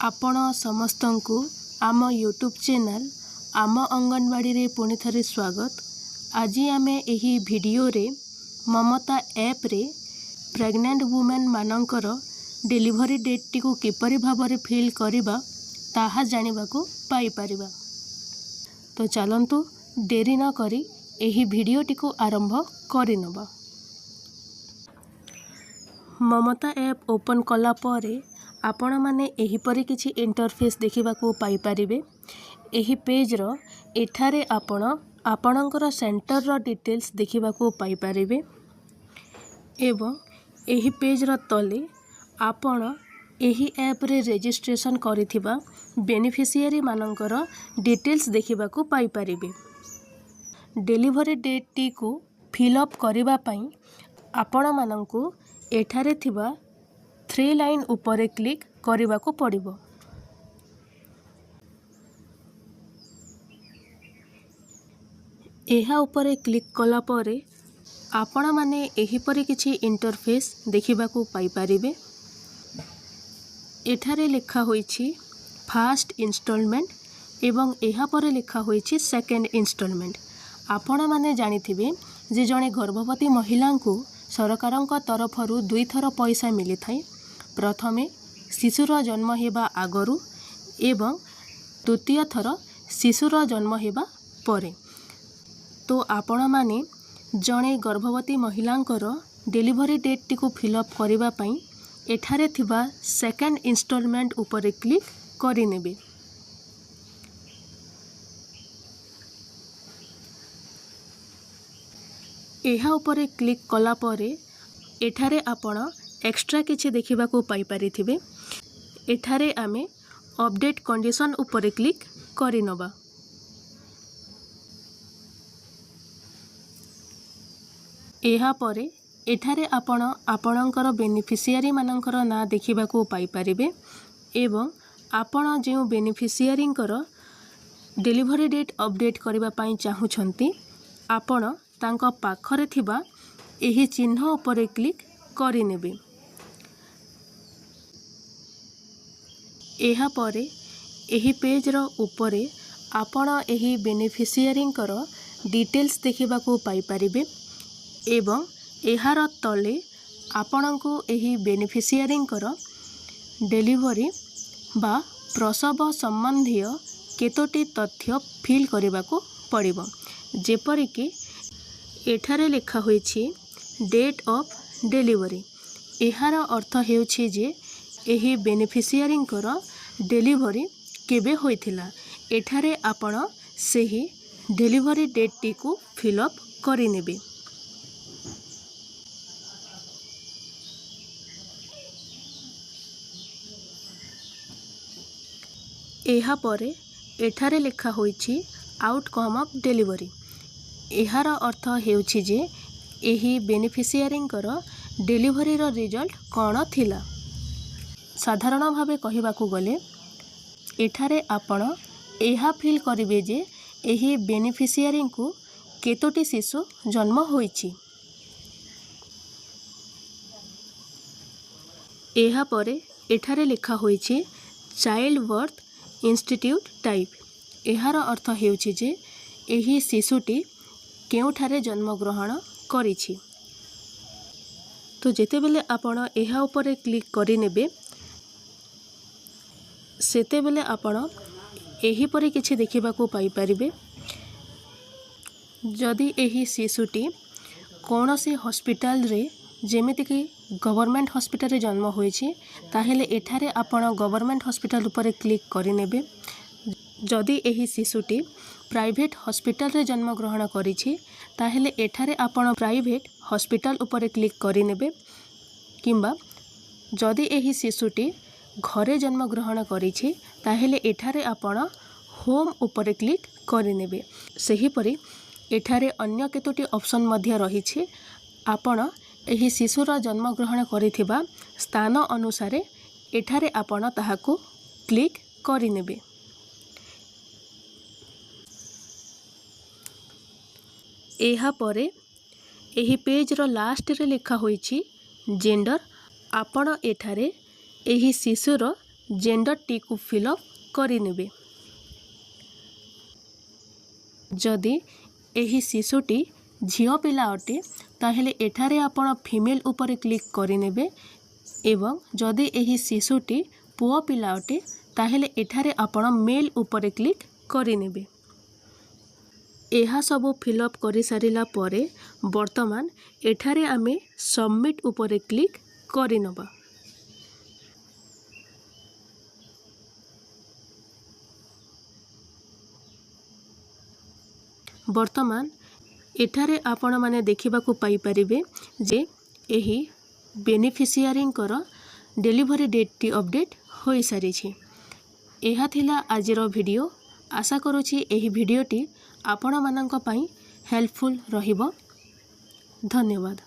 आपण समस्तंकु आम YouTube channel आम अंगनवाड़ी रे पुणी थरे स्वागत। आज आम यही वीडियो रे ममता ऐप रे प्रेग्नेंट वुमेन मानकर डिलीवरी डेट टी को किपरि भाबरे फिल करिबा ताहा जानिबा को पाई परिबा। तो चलंतु देरी न करी यही वीडियो टी को आरंभ करिनबा। ममता ऐप ओपन कला परे आपण माने एहीपरि किछि इंटरफेस देखिबाकू पाई परिबे। एही पेज रो एठारे आपणकर सेंटर रो डिटेल्स देखिबाकू पाई परिबे एवं एही पेज रो तले आपण एही ऐप रे रजिस्ट्रेशन करिथिबा बेनिफिशियरी मानकर डिटेल्स देखिबाकू पाई परिबे। डिलीवरी डेट टी को फिल अप करिबा पई आपण माननकू एठारे थिबा 3 लाइन उपरे क्लिक करने को पड़िबो। एहा उपरे क्लिक कला परे आपण माने एहीपरि किछि इंटरफेस देखिबा को पाई परिबे। एठारे लिखा होईछि फर्स्ट इंस्टॉलमेंट एवं एहा परे लिखा होईछि सेकंड इंस्टॉलमेंट। आपण माने जानिथिबे जे जणे गर्भवती महिला को सरकारक तरफरु 2 थर पैसा मिली थाए। प्रथमे शिशुर जन्म हेबा आगरू एवं द्वितीय थर शिशुर जन्म हेबा परे। तो आपण माने जणे गर्भवती महिलांकर डिलीवरी डेट टी को फिल अप करिबा पई एठारे थिबा सेकंड इंस्टॉलमेंट उपरे क्लिक करि नेबे। एहा उपरे क्लिक कला परे एठारे आपण एक्स्ट्रा किछि देखिबा को पाई परिथिबे। एठारे आमे अपडेट कंडीशन उपरे क्लिक करिनबा। एहा परे एठारे आपणकर बेनिफिशियरी मानकर ना देखिबा को पाई परिबे एवं आपण जे बेनिफिशियरींकर डिलीवरी डेट अपडेट करिबा पई चाहुछंती आपण तांको पाखरे थिबा एही चिन्ह उपरे क्लिक करिनेबे। एहा परे एही पेज रो उपरे आपण एही बेनिफिशियरींकर डिटेल्स देखिबा को पाई परिबे एवं एहार तले आपणको एही बेनिफिशियरींकर डिलीवरी बा प्रसव संबंधी केतोटी तथ्य फिल करबा को पड़िबो। जेपरि कि एठारे लिखा होईछि डेट ऑफ डिलीवरी। एहार अर्थ हेउछि जे एही बेनिफिशियरींकर डिलीवरी केबे होइथिला। एठारे आपण सेही डिलीवरी डेट टी को फिल अप करि नेबे। एहा परे एठारे लिखा होईछि आउटकम ऑफ डिलीवरी। एहार अर्थ हेउछि जे एही बेनिफिशियरींकर डिलीवरी रो रिजल्ट कौन थिला। साधारण भावे कहिबाकू गले एठारे आपण एहा फिल करिवे जे एही बेनिफिशियरी को केतोटी शिशु जन्म होईछि। एहा परे एठारे लिखा होईछि चाइल्ड बर्थ इंस्टीट्यूट टाइप। एहार अर्थ हेउछि जे एही शिशुटी केउठारे जन्म ग्रहण करिछि। तो जेते बेले आपण एहा उपरे क्लिक करि नेबे सेते बेले आपण एही परे किछि देखिबा को पाई परिबे। जदि एही शिशुटी कोनोसी हॉस्पिटल रे जेमिति कि गवर्नमेंट हॉस्पिटल रे जन्म होईछि ताहेले एठारे आपण गवर्नमेंट हॉस्पिटल उपरे क्लिक करि नेबे। जदि एही शिशुटी प्राइवेट हॉस्पिटल रे जन्म ग्रहण करिछि ताहेले एठारे आपण प्राइवेट हॉस्पिटल उपरे क्लिक करि नेबे। किंबा जदि एही शिशुटी घरे जन्म ग्रहण करिछि ताहेले एठारे आपण होम उपरे क्लिक करि नेबे। सही परि एठारे अन्य केतोटी ऑप्शन मध्य रहिछि। आपण एही शिशुर जन्म ग्रहण करिथिबा स्थान अनुसारे एठारे आपण ताहाको क्लिक करि नेबे। एहा परे एही पेज रो लास्ट रे लिखा होईछि जेंडर। आपण एठारे एही शिशुर जेंडरटी को फिलअप करें। जदि एही शिशुटी झियो पिला अटे ताहेले एठारे आपण फीमेल उपरे क्लिक करें एवं जदि एही शिशुटी पुओ पिला अटे ताहेले एठारे आपण मेल उपरे क्लिक करें। यह सब फिलअप कर सारिला परे वर्तमान एठारे आमे सबमिट उपरे क्लिक करिनबा। वर्तमान एठारे आपण माने देखिबा को पाई परिबे जे एही बेनिफिशियरी डेलीवरी डेट टी अपडेट हो सारी छी। एहा थिला आजिर वीडियो। आशा करूछि एही वीडियोटी आपण माननका पई हेल्पफुल रहिबो। धन्यवाद।